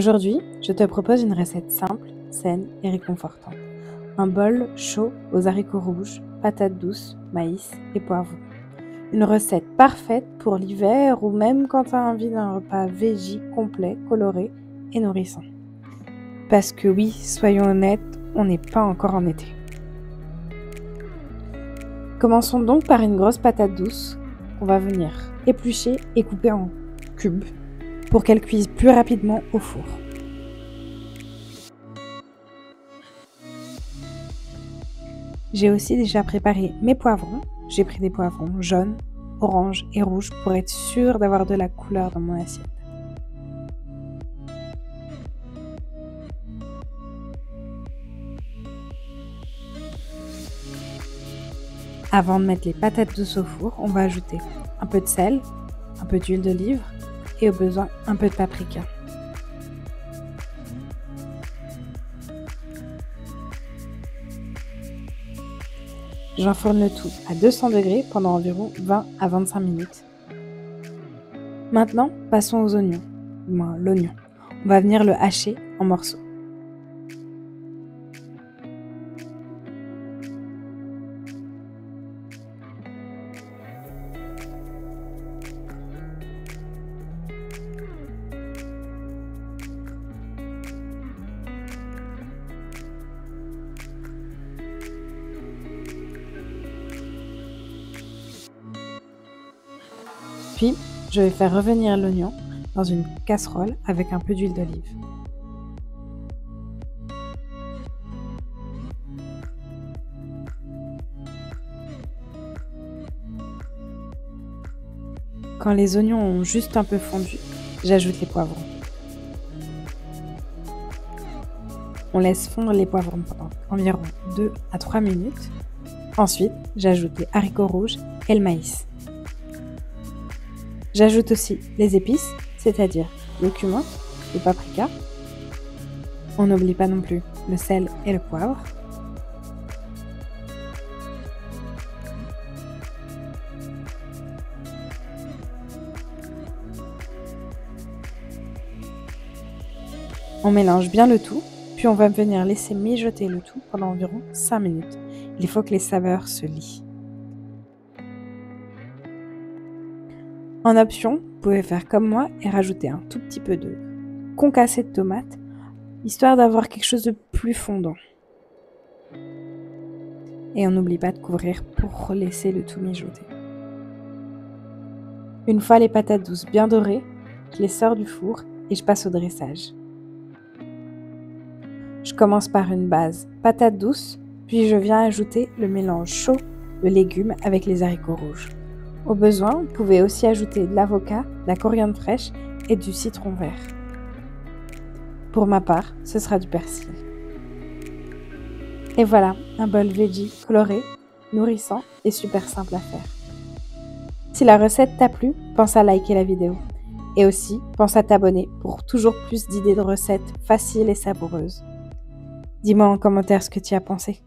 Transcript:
Aujourd'hui, je te propose une recette simple, saine et réconfortante. Un bol chaud aux haricots rouges, patates douces, maïs et poivrons. Une recette parfaite pour l'hiver ou même quand tu as envie d'un repas végé complet, coloré et nourrissant. Parce que oui, soyons honnêtes, on n'est pas encore en été. Commençons donc par une grosse patate douce qu'on va venir éplucher et couper en cubes pour qu'elle cuise plus rapidement au four. J'ai aussi déjà préparé mes poivrons. J'ai pris des poivrons jaunes, oranges et rouges pour être sûre d'avoir de la couleur dans mon assiette. Avant de mettre les patates douces au four, on va ajouter un peu de sel, un peu d'huile d'olive et au besoin un peu de paprika. J'enfourne le tout à 200 degrés pendant environ 20 à 25 minutes. Maintenant, passons aux oignons, du moins l'oignon. On va venir le hacher en morceaux. Puis, je vais faire revenir l'oignon dans une casserole avec un peu d'huile d'olive. Quand les oignons ont juste un peu fondu, j'ajoute les poivrons. On laisse fondre les poivrons pendant environ 2 à 3 minutes. Ensuite, j'ajoute les haricots rouges et le maïs. J'ajoute aussi les épices, c'est-à-dire le cumin, le paprika. On n'oublie pas non plus le sel et le poivre. On mélange bien le tout, puis on va venir laisser mijoter le tout pendant environ 5 minutes. Il faut que les saveurs se lient. En option, vous pouvez faire comme moi et rajouter un tout petit peu de concassé de tomates, histoire d'avoir quelque chose de plus fondant. Et on n'oublie pas de couvrir pour laisser le tout mijoter. Une fois les patates douces bien dorées, je les sors du four et je passe au dressage. Je commence par une base patates douces, puis je viens ajouter le mélange chaud de légumes avec les haricots rouges. Au besoin, vous pouvez aussi ajouter de l'avocat, de la coriandre fraîche et du citron vert. Pour ma part, ce sera du persil. Et voilà, un bol veggie coloré, nourrissant et super simple à faire. Si la recette t'a plu, pense à liker la vidéo. Et aussi, pense à t'abonner pour toujours plus d'idées de recettes faciles et savoureuses. Dis-moi en commentaire ce que tu as pensé.